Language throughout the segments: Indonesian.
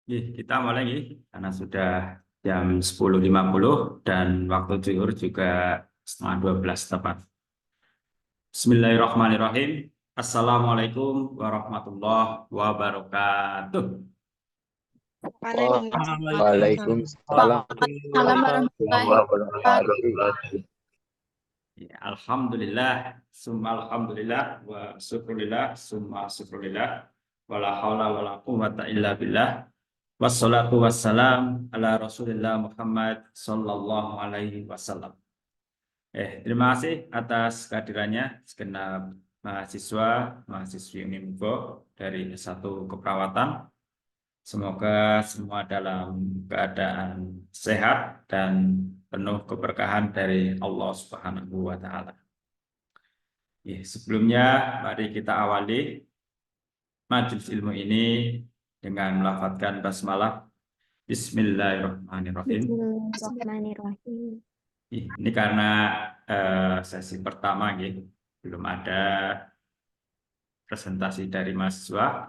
Kita mulai nih, karena sudah jam 10.50 dan waktu zuhur juga setengah 12 tepat. Bismillahirrahmanirrahim. Assalamualaikum warahmatullahi wabarakatuh. Waalaikumsalam Waalaikumsalam warahmatullahi warahmatullahi wabarakatuh. wabarakatuh. Alhamdulillah, summa alhamdulillah, wa syukurillah, summa syukurillah, wala hawla wala quwwata illa billah, wassalatu wassalam ala rasulillah Muhammad sallallahu alaihi wasallam. Terima kasih atas kehadirannya segenap mahasiswa, mahasiswi Unimgo dari S1 Keperawatan. Semoga semua dalam keadaan sehat dan penuh keberkahan dari Allah Subhanahu wa Ta'ala. Sebelumnya, mari kita awali majelis ilmu ini dengan melafadzkan basmalah. Bismillahirrahmanirrahim. Bismillahirrahmanirrahim. Ini karena sesi pertama, belum ada presentasi dari mahasiswa.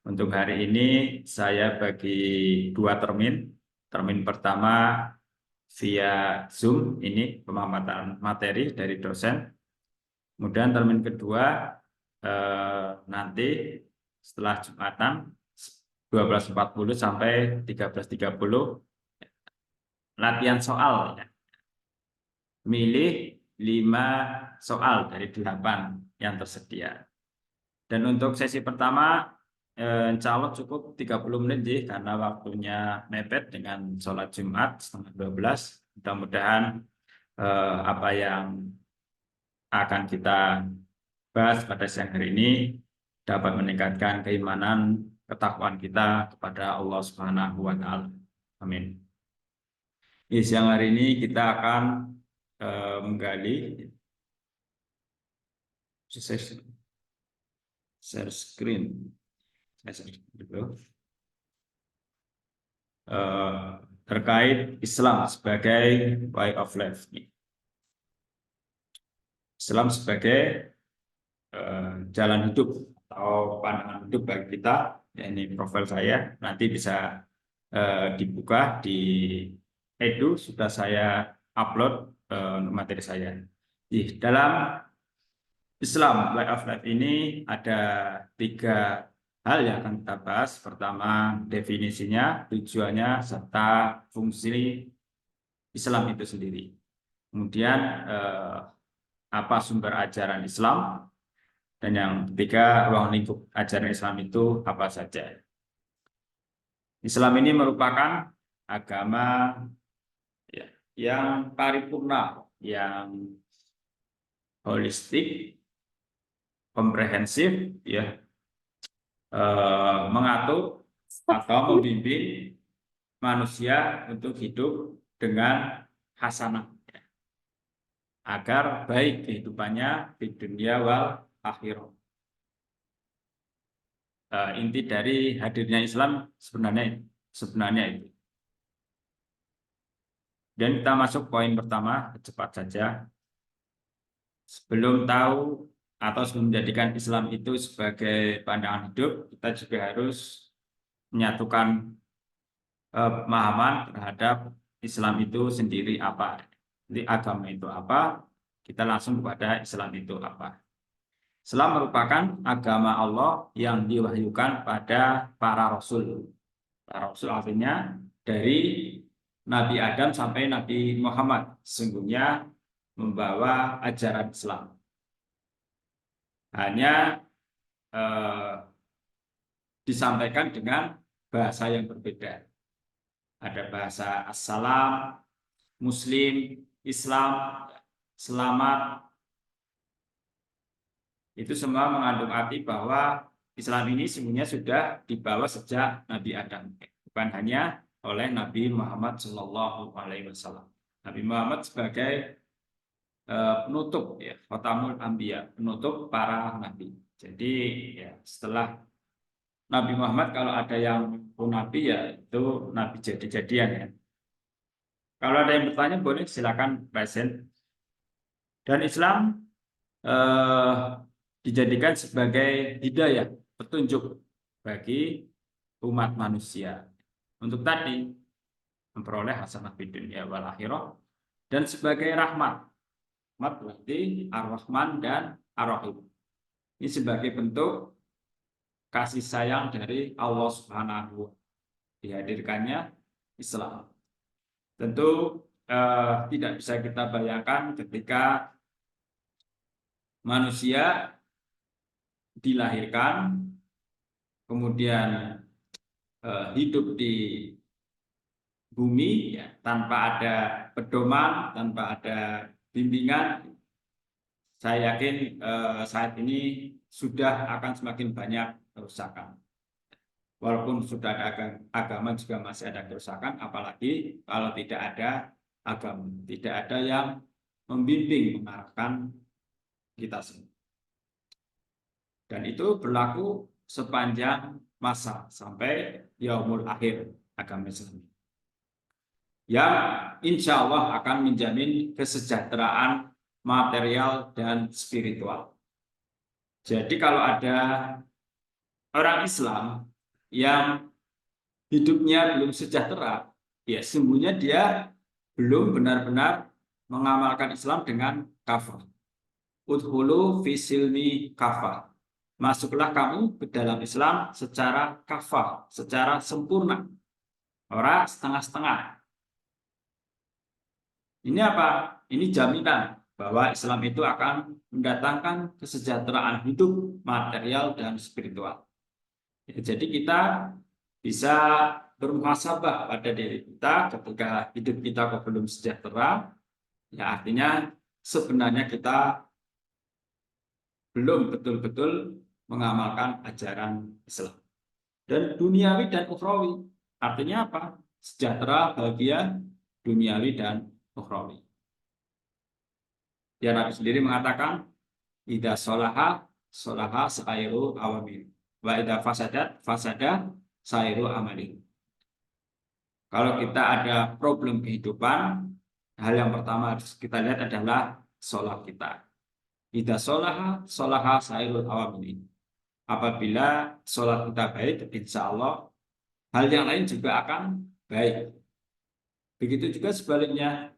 Untuk hari ini saya bagi 2 termin. Termin pertama via Zoom, ini pemaparan materi dari dosen. Kemudian termin kedua nanti setelah Jumatan 12.40 sampai 13.30 latihan soal. Milih 5 soal dari 8 yang tersedia. Dan untuk sesi pertama insya Allah cukup 30 menit karena waktunya mepet dengan sholat Jumat setengah 12. Mudah-mudahan apa yang akan kita bahas pada siang hari ini dapat meningkatkan keimanan, ketakwaan kita kepada Allah Subhanahu wa Ta'ala. Amin. Di siang hari ini kita akan menggali share screen. Terkait Islam sebagai way of life. Islam sebagai jalan hidup atau pandangan hidup bagi kita. Ini profil saya, nanti bisa dibuka di Edu, sudah saya upload materi saya. Dalam Islam way of life ini ada 3 hal yang akan kita bahas. Pertama, definisinya, tujuannya, serta fungsi Islam itu sendiri. Kemudian apa sumber ajaran Islam, dan yang ketiga, ruang lingkup ajaran Islam itu apa saja. Islam ini merupakan agama yang paripurna, yang holistik, komprehensif, mengatur atau membimbing manusia untuk hidup dengan hasanah, agar baik kehidupannya di dunia wal akhirah. Inti dari hadirnya Islam sebenarnya itu. Dan kita masuk poin pertama, cepat saja. Sebelum tahu atau sebelum menjadikan Islam itu sebagai pandangan hidup, kita juga harus menyatukan pemahaman terhadap Islam itu sendiri apa. Jadi agama itu apa, kita langsung kepada Islam itu apa. Islam merupakan agama Allah yang diwahyukan pada para rasul. Para rasul artinya dari Nabi Adam sampai Nabi Muhammad, sesungguhnya membawa ajaran Islam. Hanya disampaikan dengan bahasa yang berbeda. Ada bahasa assalam, muslim, Islam, selamat. Itu semua mengandung arti bahwa Islam ini sebenarnya sudah dibawa sejak Nabi Adam, bukan hanya oleh Nabi Muhammad SAW. Nabi Muhammad sebagai penutup, Khatamul Anbiya, penutup para nabi. Jadi setelah Nabi Muhammad, kalau ada yang pun nabi, itu nabi jadi-jadian. Kalau ada yang bertanya boleh silakan present. Dan Islam dijadikan sebagai hidayah, petunjuk bagi umat manusia. untuk tadi memperoleh hasanah fid dunya wal akhirah, dan sebagai rahmat. Rahmat berarti Ar-Rahman dan Ar-Rahim. Ini sebagai bentuk kasih sayang dari Allah Subhanahu wa Ta'ala. Dihadirkannya Islam. Tentu tidak bisa kita bayangkan ketika manusia dilahirkan, kemudian hidup di bumi ya, tanpa ada pedoman, tanpa ada bimbingan. Saya yakin saat ini sudah akan semakin banyak kerusakan. Walaupun sudah ada agama juga masih ada kerusakan, apalagi kalau tidak ada agama, tidak ada yang membimbing, mengarahkan kita semua. Dan itu berlaku sepanjang masa sampai yaumul akhir agama Islam, yang insya Allah akan menjamin kesejahteraan material dan spiritual. Jadi kalau ada orang Islam yang hidupnya belum sejahtera, ya sesungguhnya dia belum benar-benar mengamalkan Islam dengan kafah. Udhulu fi silmi kafah. Masuklah kamu ke dalam Islam secara kafah, secara sempurna. Orang setengah-setengah. Ini apa? Ini jaminan bahwa Islam itu akan mendatangkan kesejahteraan hidup, material, dan spiritual. Jadi kita bisa bermuhasabah pada diri kita ketika hidup kita kok belum sejahtera, ya artinya sebenarnya kita belum betul-betul mengamalkan ajaran Islam. Dan duniawi dan ukhrawi, artinya apa? Sejahtera, bahagia, duniawi dan ukhrawi. Ya, Nabi sendiri mengatakan, idza sholaha sholaha sairu awamil, wa idza fasadat fasada sairu amali. Kalau kita ada problem kehidupan, hal yang pertama harus kita lihat adalah sholat kita. Idza sholaha sholaha sairu awamil. Apabila sholat kita baik, insya Allah hal yang lain juga akan baik. Begitu juga sebaliknya,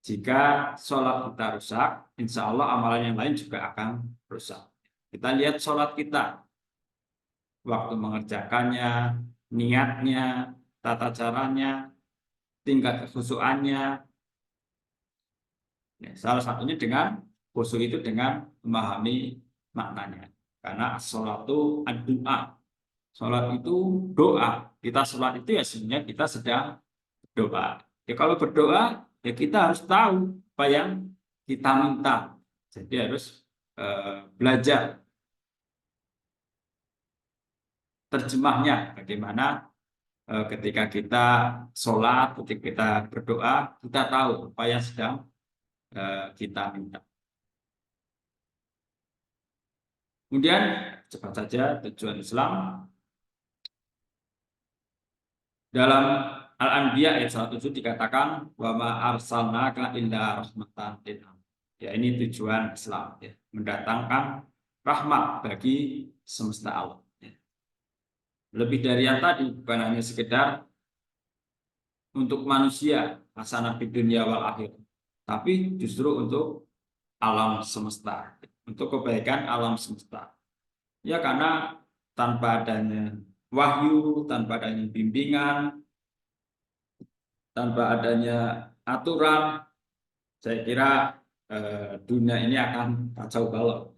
jika sholat kita rusak, insya Allah amalan yang lain juga akan rusak. Kita lihat sholat kita, waktu mengerjakannya, niatnya, tata caranya, tingkat kekhusyuannya. Salah satunya dengan khusyuk itu dengan memahami maknanya. Karena sholat itu doa. Sholat itu doa. Kita sholat itu ya sebenarnya kita sedang berdoa. Ya kalau berdoa, ya kita harus tahu apa yang kita minta. Jadi harus belajar terjemahnya. Bagaimana ketika kita sholat, ketika kita berdoa, kita tahu apa yang sedang kita minta. Kemudian cepat saja tujuan Islam. Dalam Al-Anbiya ayat 107 dikatakan wa ma arsalnaka illa rahmatan lil alamin. Ya, ini tujuan Islam, ya, mendatangkan rahmat bagi semesta alam. Ya. Lebih dari yang tadi, bukan hanya sekedar untuk manusia hasanah fid dunya wal akhirah, tapi justru untuk alam semesta, untuk kebaikan alam semesta. Ya, karena tanpa adanya wahyu, tanpa adanya bimbingan, tanpa adanya aturan, saya kira dunia ini akan kacau balau.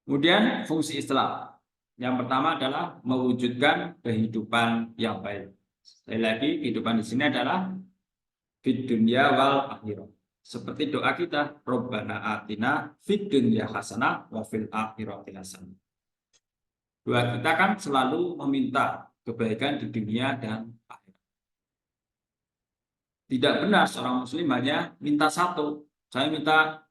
Kemudian fungsi Islam yang pertama adalah mewujudkan kehidupan yang baik. Sekali lagi, kehidupan di sini adalah fid dunya wal akhirah. Seperti doa kita, Rabbana atina fid dunya hasanah wa fil akhirati hasanah. Doa kita kan selalu meminta kebaikan di dunia dan akhirat. Tidak benar seorang muslim hanya minta satu. Saya minta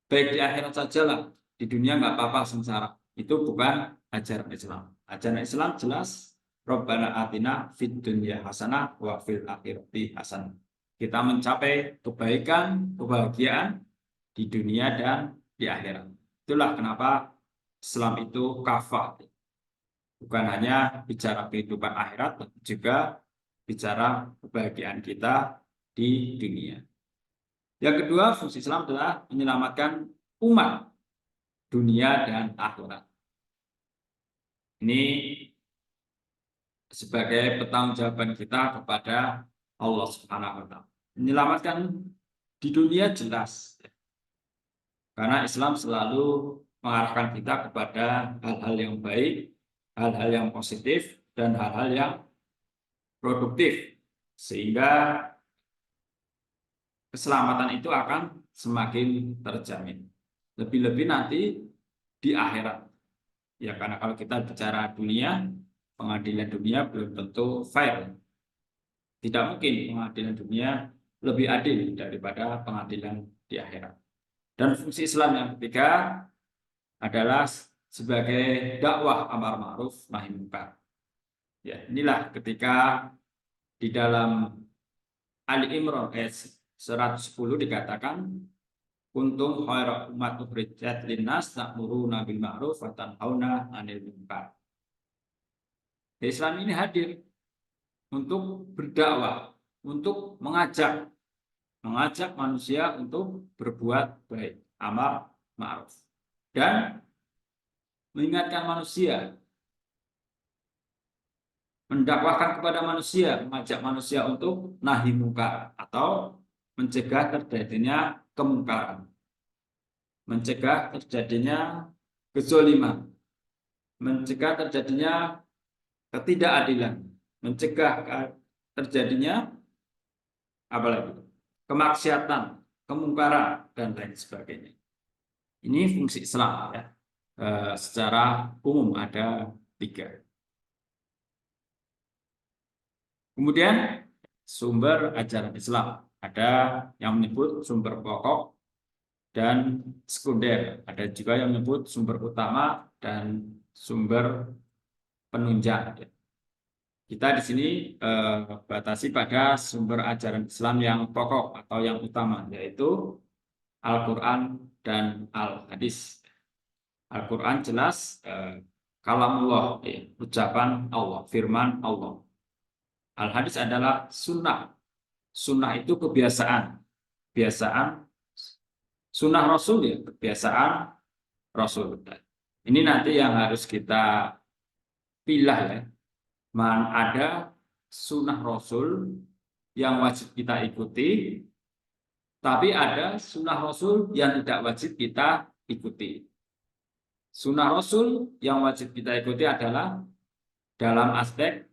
baik di akhirat sajalah, di dunia nggak apa-apa sengsara. Itu bukan ajaran Islam. Ajaran Islam jelas, Rabbana atina fid dunya hasanah wa fil akhirati hasanah. Kita mencapai kebaikan, kebahagiaan di dunia dan di akhirat. Itulah kenapa Islam itu kafah. Bukan hanya bicara kehidupan akhirat, tapi juga bicara kebahagiaan kita di dunia. Yang kedua, fungsi Islam adalah menyelamatkan umat dunia dan akhirat. Ini sebagai pertanggungjawaban kita kepada Allah Subhanahu wa taala. Menyelamatkan di dunia jelas. Karena Islam selalu mengarahkan kita kepada hal-hal yang baik, hal-hal yang positif, dan hal-hal yang produktif. Sehingga keselamatan itu akan semakin terjamin. Lebih-lebih nanti di akhirat. Ya, karena kalau kita bicara dunia, pengadilan dunia belum tentu fair. Tidak mungkin pengadilan dunia lebih adil daripada pengadilan di akhirat. Dan fungsi Islam yang ketiga adalah sebagai dakwah amar ma'ruf nahi munkar. Ya, inilah ketika di dalam Ali Imran ayat 110 dikatakan kuntum khairu ummat ukhrijat linnas ta'muruna bil ma'ruf wa tanhauna 'anil munkar. Islam ini hadir untuk berdakwah, untuk mengajak manusia untuk berbuat baik, amar ma'ruf, dan mengingatkan manusia, mendakwahkan kepada manusia, mengajak manusia untuk nahi mungkar atau mencegah terjadinya kemungkaran, mencegah terjadinya kezaliman, mencegah terjadinya ketidakadilan, mencegah terjadinya apalagi kemaksiatan, kemungkaran, dan lain sebagainya. Ini fungsi Islam ya. Secara umum ada 3. Kemudian sumber ajaran Islam ada yang menyebut sumber pokok dan sekunder, ada juga yang menyebut sumber utama dan sumber penunjang. Kita di sini batasi pada sumber ajaran Islam yang pokok atau yang utama, yaitu Al-Quran dan Al-Hadis. Al-Quran jelas kalamullah, ucapan Allah, firman Allah. Al-Hadis adalah sunnah. Sunnah itu kebiasaan. Sunnah Rasul ya, kebiasaan Rasul. Ini nanti yang harus kita pilah ya. Ada sunnah Rasul yang wajib kita ikuti, tapi ada sunnah Rasul yang tidak wajib kita ikuti. Sunnah Rasul yang wajib kita ikuti adalah dalam aspek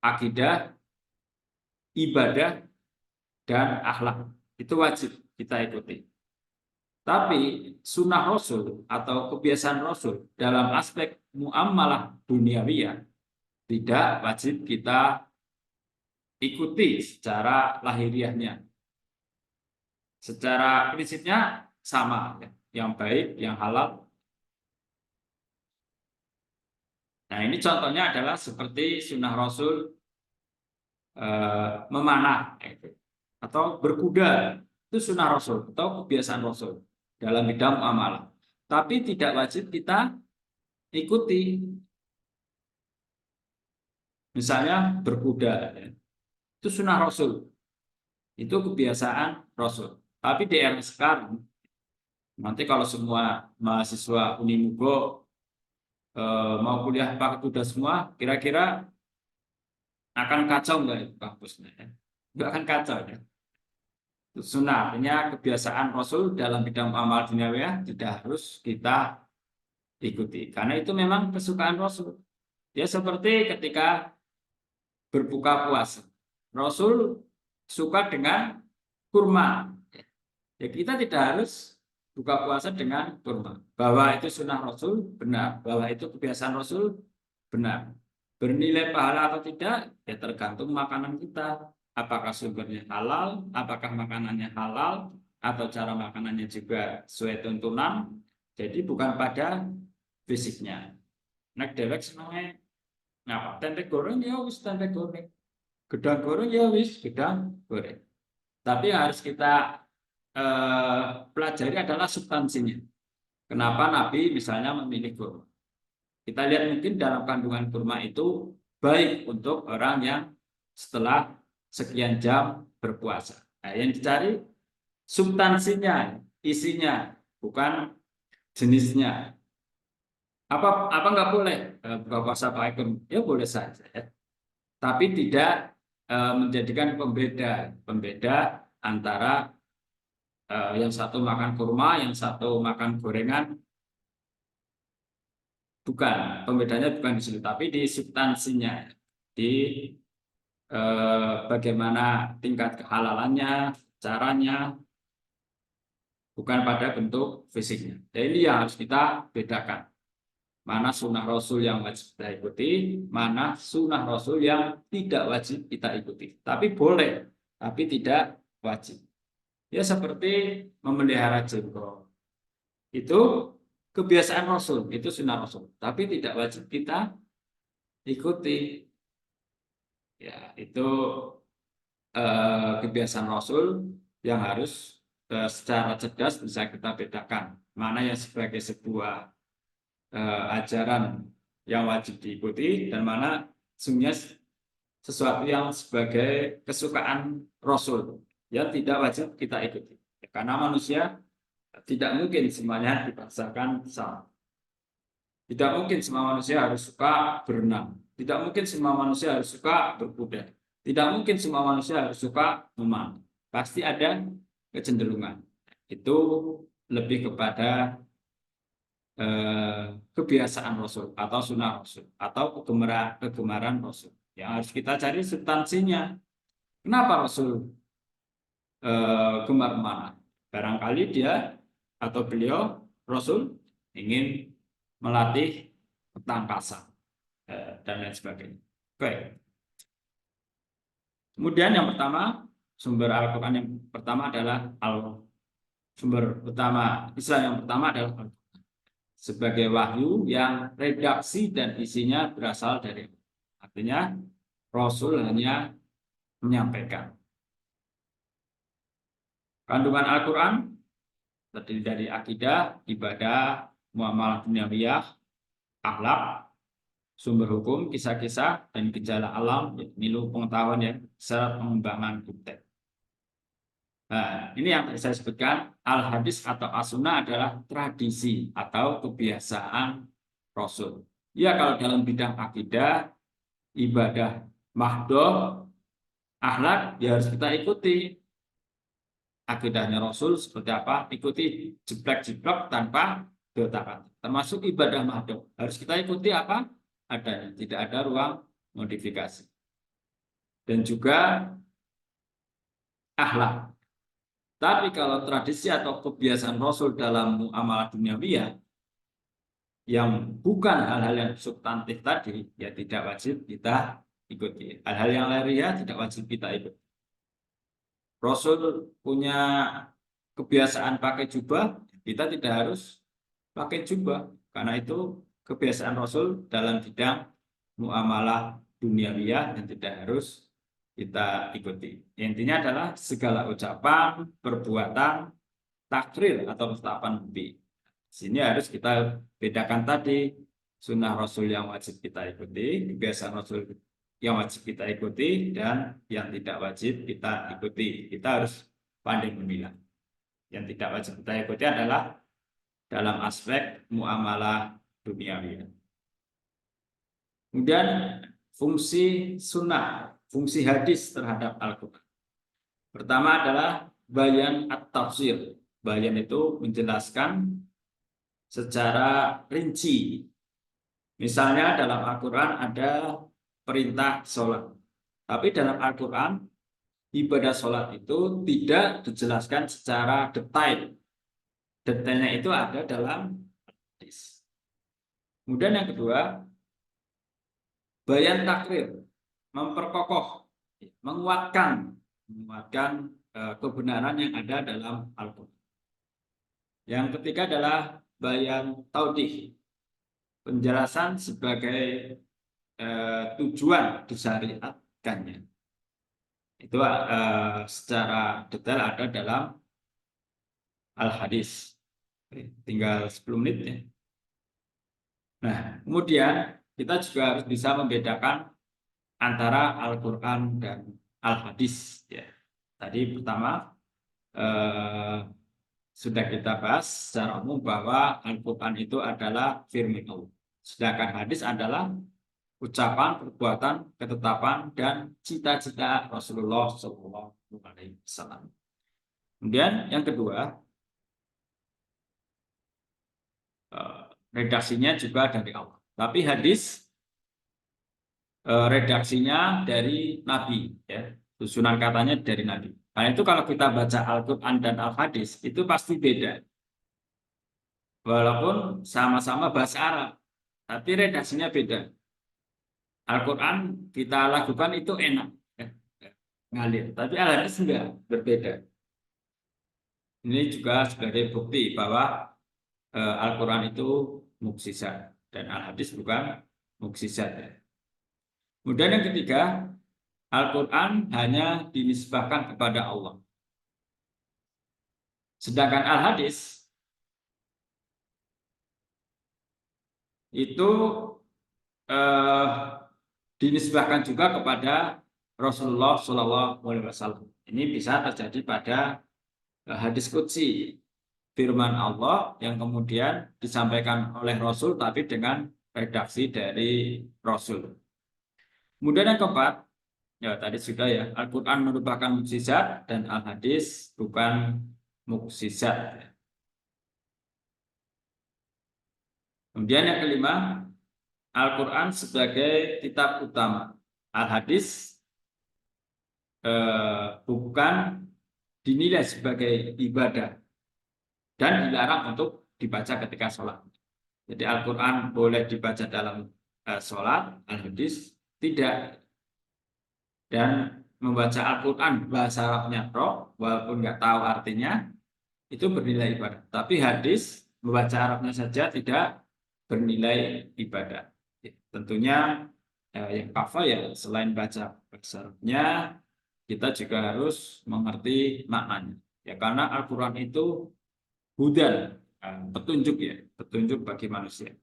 akidah, ibadah, dan akhlak. Itu wajib kita ikuti. Tapi sunnah Rasul atau kebiasaan Rasul dalam aspek muamalah duniawiyah tidak wajib kita ikuti secara lahiriahnya. Secara prinsipnya sama, yang baik, yang halal. Nah, ini contohnya adalah seperti sunnah Rasul memanah atau berkuda, itu sunnah Rasul atau kebiasaan Rasul dalam bidang muamalah. Tapi tidak wajib kita ikuti. Misalnya berkuda, itu sunnah Rasul, itu kebiasaan Rasul. Tapi di era sekarang, nanti kalau semua mahasiswa Unimugo mau kuliah pakai kuda semua, kira-kira akan kacau nggak kampusnya? Nggak akan kacau ya. Sunnah artinya kebiasaan Rasul dalam bidang amal duniawiyah tidak harus kita ikuti, karena itu memang kesukaan Rasul. Ya seperti ketika berbuka puasa, Rasul suka dengan kurma. Ya kita tidak harus buka puasa dengan kurma. Bahwa itu sunnah Rasul benar, bahwa itu kebiasaan Rasul benar. Bernilai pahala atau tidak ya tergantung makanan kita. Apakah sumbernya halal, apakah makanannya halal, atau cara makanannya juga sesuai tuntunan. Jadi bukan pada fisiknya. Nek dewek senengnya ngapa? Tempe goreng ya wis tempe goreng. Gedang goreng ya wis gedang goreng. Tapi harus kita pelajari adalah substansinya. Kenapa Nabi misalnya memilih kurma? Kita lihat mungkin dalam kandungan kurma itu baik untuk orang yang setelah sekian jam berpuasa. Nah, yang dicari substansinya, isinya, bukan jenisnya. Apa nggak boleh buka puasa pakai kurma? Ya boleh saja, ya. Tapi tidak menjadikan pembeda antara yang satu makan kurma, yang satu makan gorengan. Bukan, pembedanya bukan di situ, tapi di substansinya, di bagaimana tingkat kehalalannya, caranya, bukan pada bentuk fisiknya. Jadi ini yang harus kita bedakan. Mana sunnah Rasul yang wajib kita ikuti, mana sunnah Rasul yang tidak wajib kita ikuti. Tapi boleh, tapi tidak wajib. Ya seperti memelihara jenggot. Itu kebiasaan Rasul, itu sunnah Rasul. Tapi tidak wajib kita ikuti. Ya, itu kebiasaan Rasul yang harus secara cerdas bisa kita bedakan. Mana yang sebagai sebuah ajaran yang wajib diikuti dan mana sebenarnya sesuatu yang sebagai kesukaan Rasul yang tidak wajib kita ikuti. Karena manusia tidak mungkin semuanya dipaksakan sama. Tidak mungkin semua manusia harus suka berenang. Tidak mungkin semua manusia harus suka berkuda. Tidak mungkin semua manusia harus suka memahami. Pasti ada kecenderungan. Itu lebih kepada kebiasaan Rasul atau sunnah Rasul atau kegemaran Rasul. Yang harus kita cari substansinya. Kenapa Rasul gemar mana? Barangkali dia atau beliau Rasul ingin melatih ketangkasan dan lain sebagainya. Baik. Kemudian yang pertama, sumber Al-Quran yang pertama adalah sumber utama Islam yang pertama adalah Al-Quran sebagai wahyu yang redaksi dan isinya berasal dari Allah. Artinya Rasul hanya menyampaikan. Kandungan Al-Quran terdiri dari akidah, ibadah, muamalah duniawiyah, akhlak, sumber hukum, kisah-kisah, dan gejala alam, ilmu pengetahuan yang serta pengembangan bukti. Nah, ini yang tadi saya sebutkan, al-hadis atau as-sunnah adalah tradisi atau kebiasaan Rasul. Ya, kalau dalam bidang akidah, ibadah, mahdoh, akhlak, ya harus kita ikuti. Akidahnya Rasul seperti apa? Ikuti jeblak-jeblak tanpa dotakan. Termasuk ibadah mahdoh. Harus kita ikuti apa? Adanya. Tidak ada ruang modifikasi. Dan juga akhlak. Tapi kalau tradisi atau kebiasaan Rasul dalam muamalah duniawiyah yang bukan hal-hal yang substantif tadi, ya tidak wajib kita ikuti. Hal-hal yang lahiriah tidak wajib kita ikuti. Rasul punya kebiasaan pakai jubah, kita tidak harus pakai jubah. Karena itu kebiasaan Rasul dalam bidang muamalah duniawiyah dan tidak harus kita ikuti. Intinya adalah segala ucapan, perbuatan, takrir atau ucapan nabi. Sini harus kita bedakan tadi sunnah Rasul yang wajib kita ikuti, kebiasaan Rasul yang wajib kita ikuti dan yang tidak wajib kita ikuti. Kita harus pandai memilah. Yang tidak wajib kita ikuti adalah dalam aspek muamalah duniawi. Kemudian fungsi sunnah, fungsi hadis terhadap Al-Quran. Pertama adalah bayan at-tafsir. Bayan itu menjelaskan secara rinci. Misalnya dalam Al-Quran ada perintah sholat. Tapi dalam Al-Quran, ibadah sholat itu tidak dijelaskan secara detail. Detailnya itu ada dalam hadis. Kemudian yang kedua, bayan takrir, memperkokoh, menguatkan kebenaran yang ada dalam Al-Quran. Yang ketiga adalah bayan taudih, penjelasan sebagai tujuan disyariatkannya. Itu secara detail ada dalam Al-Hadis. Tinggal 10 menit ya. Nah, kemudian kita juga harus bisa membedakan antara Al-Quran dan Al-Hadis. Ya. Tadi pertama sudah kita bahas secara umum bahwa Al-Quran itu adalah firman Allah. Sedangkan hadis adalah ucapan, perbuatan, ketetapan, dan cita-cita Rasulullah SAW. Kemudian yang kedua, redaksinya juga dari Allah. Tapi hadis redaksinya dari Nabi, ya, susunan katanya dari Nabi. Karena itu kalau kita baca Al-Quran dan Al-Hadis itu pasti beda, walaupun sama-sama bahasa Arab, tapi redaksinya beda. Al-Quran kita lakukan itu enak, ya, ngalir, tapi Al-Hadis enggak, berbeda. Ini juga sebagai bukti bahwa Al-Quran itu mukjizat dan Al-Hadis bukan mukjizat. Ya. Kemudian yang ketiga, Al-Quran hanya dinisbahkan kepada Allah. Sedangkan Al-Hadis itu dinisbahkan juga kepada Rasulullah SAW. Ini bisa terjadi pada hadis qudsi, firman Allah yang kemudian disampaikan oleh Rasul tapi dengan redaksi dari Rasul. Kemudian yang keempat, ya tadi sudah ya, Al-Quran merupakan mukjizat dan Al-Hadis bukan mukjizat. Kemudian yang kelima, Al-Quran sebagai kitab utama. Al-Hadis bukan dinilai sebagai ibadah dan dilarang untuk dibaca ketika sholat. Jadi Al-Quran boleh dibaca dalam sholat, Al-Hadis tidak. Dan membaca Al-Quran bahasa Arabnya roh, walaupun nggak tahu artinya, itu bernilai ibadah. Tapi hadis membaca Arabnya saja tidak bernilai ibadah. Tentunya yang kafah ya selain baca bahasa Arabnya, kita juga harus mengerti maknanya. Ya karena Al-Quran itu hudan, petunjuk ya, petunjuk bagi manusia.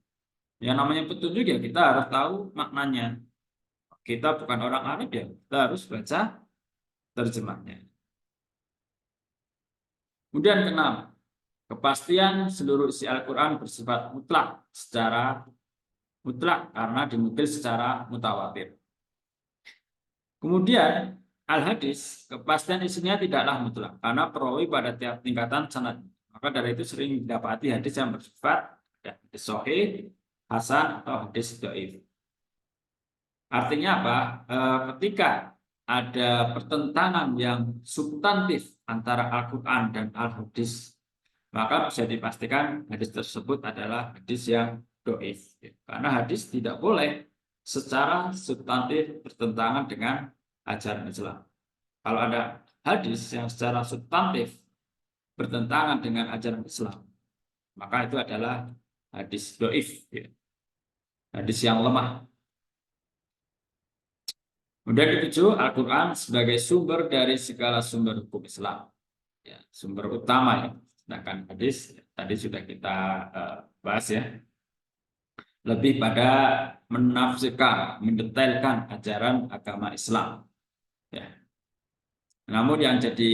Yang namanya petunjuk ya kita harus tahu maknanya. Kita bukan orang Arab ya, kita harus baca terjemahnya. Kemudian keenam, kepastian seluruh isi Al-Quran bersifat mutlak secara mutlak karena dinukil secara mutawatir. Kemudian Al-Hadis, kepastian isinya tidaklah mutlak karena perawi pada tiap tingkatan sanad. Maka dari itu sering didapati hadis yang bersifat hadis sahih, hasan atau hadis dhaif. Artinya apa? Ketika ada pertentangan yang substantif antara Al-Quran dan Al-Hadis, maka bisa dipastikan hadis tersebut adalah hadis yang dhaif. Karena hadis tidak boleh secara substantif bertentangan dengan ajaran Islam. Kalau ada hadis yang secara substantif bertentangan dengan ajaran Islam, maka itu adalah hadis dhaif, hadis yang lemah. Kemudian ketujuh, Al-Quran sebagai sumber dari segala sumber hukum Islam. Ya, sumber utama ya. Sedangkan hadis tadi sudah kita bahas ya. Lebih pada menafsirkan, mendetailkan ajaran agama Islam. Ya. Namun yang jadi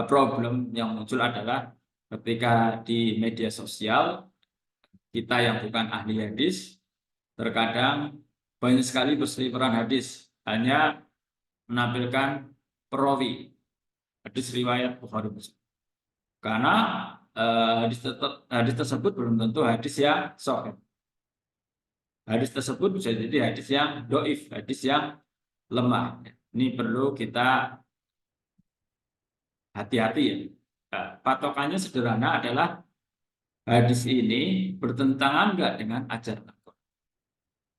problem yang muncul adalah ketika di media sosial, kita yang bukan ahli hadis, terkadang banyak sekali berseliweran hadis. Hanya menampilkan perawi hadis riwayat Bukhari Muslim. Karena hadis tersebut belum tentu hadis yang sahih. Hadis tersebut bisa jadi hadis yang dhaif, hadis yang lemah. Ini perlu kita hati-hati ya. Patokannya sederhana adalah hadis ini bertentangan enggak dengan ajaran Al-Quran.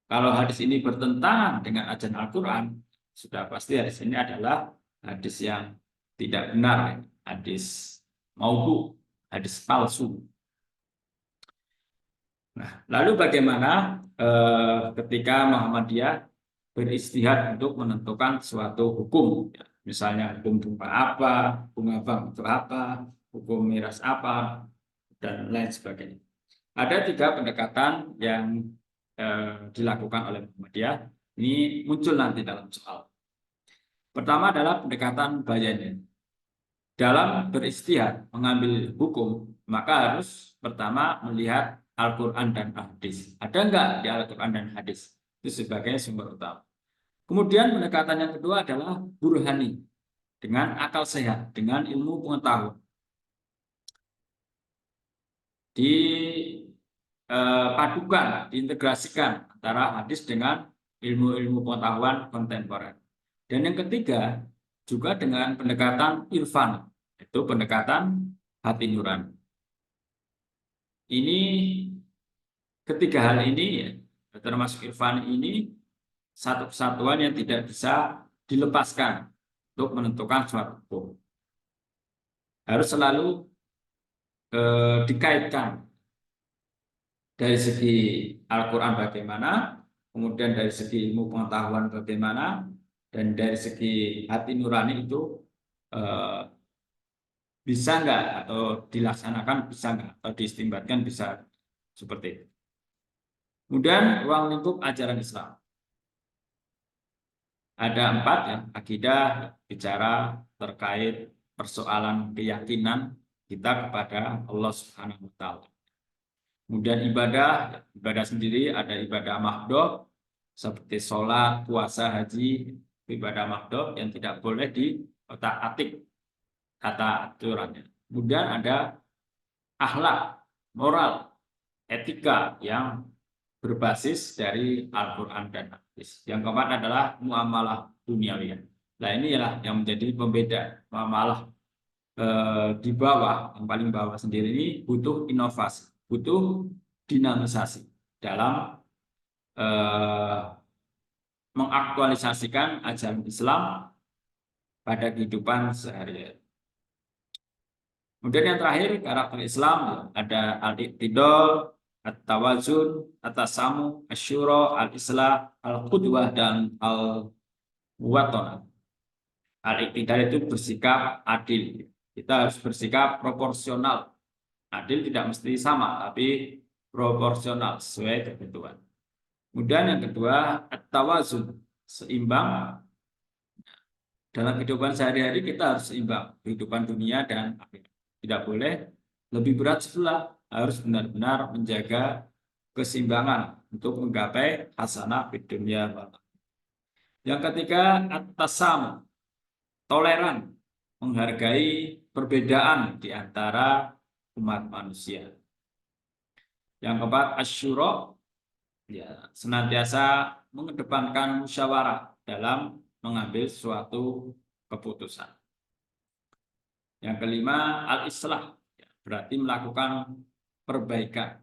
Kalau hadis ini bertentangan dengan ajaran Al-Quran, sudah pasti hadis ini adalah hadis yang tidak benar, hadis maudhu, hadis palsu. Nah, lalu bagaimana ketika Muhammadiyah beristihad untuk menentukan suatu hukum, misalnya hukum berupa apa, hukum abang itu apa, hukum miras apa, dan lain sebagainya. Ada tiga pendekatan yang dilakukan oleh Muhammadiyah ini muncul nanti dalam soal. Pertama adalah pendekatan bayannya. Dalam beristihad mengambil hukum, maka harus pertama melihat Al-Quran dan hadis. Ada enggak di Al-Quran dan hadis? Itu sebagai sumber utama. Kemudian pendekatan yang kedua adalah burhani, dengan akal sehat, dengan ilmu pengetahuan. Dipadukan, diintegrasikan antara hadis dengan ilmu-ilmu pengetahuan kontemporer. Dan yang ketiga, juga dengan pendekatan irfan, itu pendekatan hati nurani. Ini ketiga hal ini, ya, termasuk irfan ini, satu kesatuan yang tidak bisa dilepaskan untuk menentukan suatu hukum. Harus selalu dikaitkan dari segi Al-Quran bagaimana, kemudian dari segi ilmu pengetahuan bagaimana, dan dari segi hati nurani itu bisa nggak atau dilaksanakan bisa nggak atau diistimbatkan bisa seperti itu. Kemudian ruang lingkup ajaran Islam. Ada 4 ya, akidah bicara terkait persoalan keyakinan kita kepada Allah Subhanahu wa taala. Kemudian ibadah sendiri ada ibadah mahdoh seperti sholat, puasa, haji, ibadah mahdoh yang tidak boleh diotak-atik kata aturannya. Kemudian ada akhlak, moral, etika yang berbasis dari Al-Quran dan hadis. Yang keempat adalah muamalah duniawi. Nah, inilah yang menjadi pembeda muamalah di bawah, yang paling bawah sendiri ini butuh inovasi, butuh dinamisasi dalam mengaktualisasikan ajaran Islam pada kehidupan sehari-hari. Kemudian yang terakhir, karakter Islam ada al-iqtidal, at-tawazun, at-tasamu, asyura, al-islah, al-qudwah, dan al-muwatonah. Al-iqtidal itu bersikap adil. Kita harus bersikap proporsional. Adil tidak mesti sama, tapi proporsional sesuai kebutuhan. Kemudian yang kedua, at-tawazun, seimbang. Dalam kehidupan sehari-hari kita harus seimbang, kehidupan dunia dan akhirat. Tidak boleh lebih berat sebelah, harus benar-benar menjaga keseimbangan untuk menggapai hasanah di dunia. Yang ketiga, at-tasam, toleran, menghargai perbedaan di antara umat manusia. Yang keempat, asyura, ya, senantiasa mengedepankan musyawarah dalam mengambil suatu keputusan. Yang kelima, al-islah, berarti melakukan perbaikan.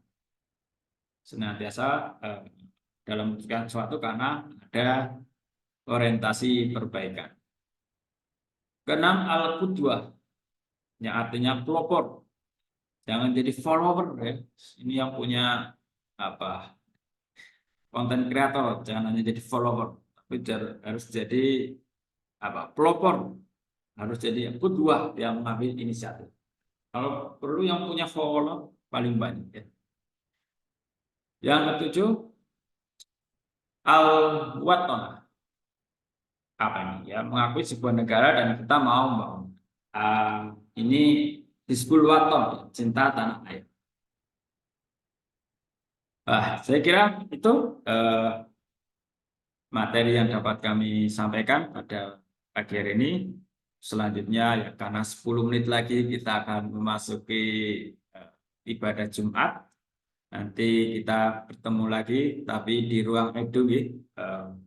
Senantiasa dalam memutuskan sesuatu karena ada orientasi perbaikan. Keenam, al-qudwah, yang artinya pelopor. Jangan jadi follower, ya. Ini yang punya konten kreator, jangan hanya jadi follower, tapi harus jadi pelopor. Harus jadi qudwah yang mengambil inisiatif. Kalau perlu yang punya follower paling banyak, ya. Yang ketujuh, al-watonah. Apa ini? Ya, mengakui sebuah negara dan kita mau membangun. Ini disebut waton, cinta tanah air. Saya kira itu materi yang dapat kami sampaikan pada pagi hari ini. Selanjutnya, ya, karena 10 menit lagi kita akan memasuki ibadah Jumat. Nanti kita bertemu lagi, tapi di ruang edu,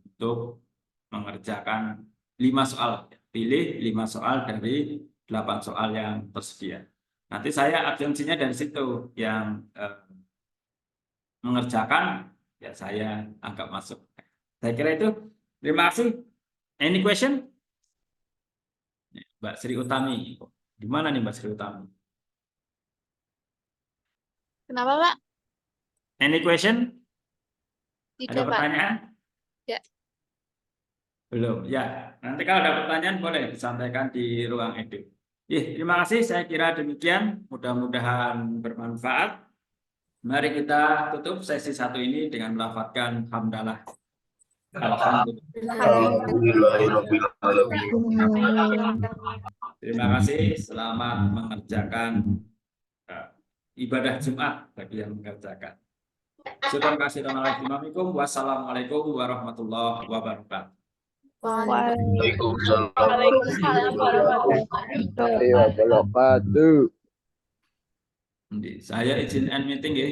untuk mengerjakan 5 soal. Pilih 5 soal dari 8 soal yang tersedia. Nanti saya absensinya dari situ. Yang mengerjakan, ya saya anggap masuk. Saya kira itu. Terima kasih. Any question? Mbak Sri Utami. Di mana nih Mbak Sri Utami? Kenapa, Pak? Any question? Tidak, Ada Pak. pertanyaan? Ya. Belum. Ya, nanti kalau ada pertanyaan boleh disampaikan di ruang edu. Terima kasih. Saya kira demikian. Mudah-mudahan bermanfaat. Mari kita tutup sesi satu ini dengan melafadzkan hamdalah. Alhamdulillah. Terima kasih. Selamat mengerjakan ibadah Jumat bagi yang mengerjakan. Wassalamualaikum warahmatullahi wabarakatuh. Waalaikumsalam Waalaikumsalam warahmatullahi warahmatullahi wabarakatuh. Saya izin end meeting ya.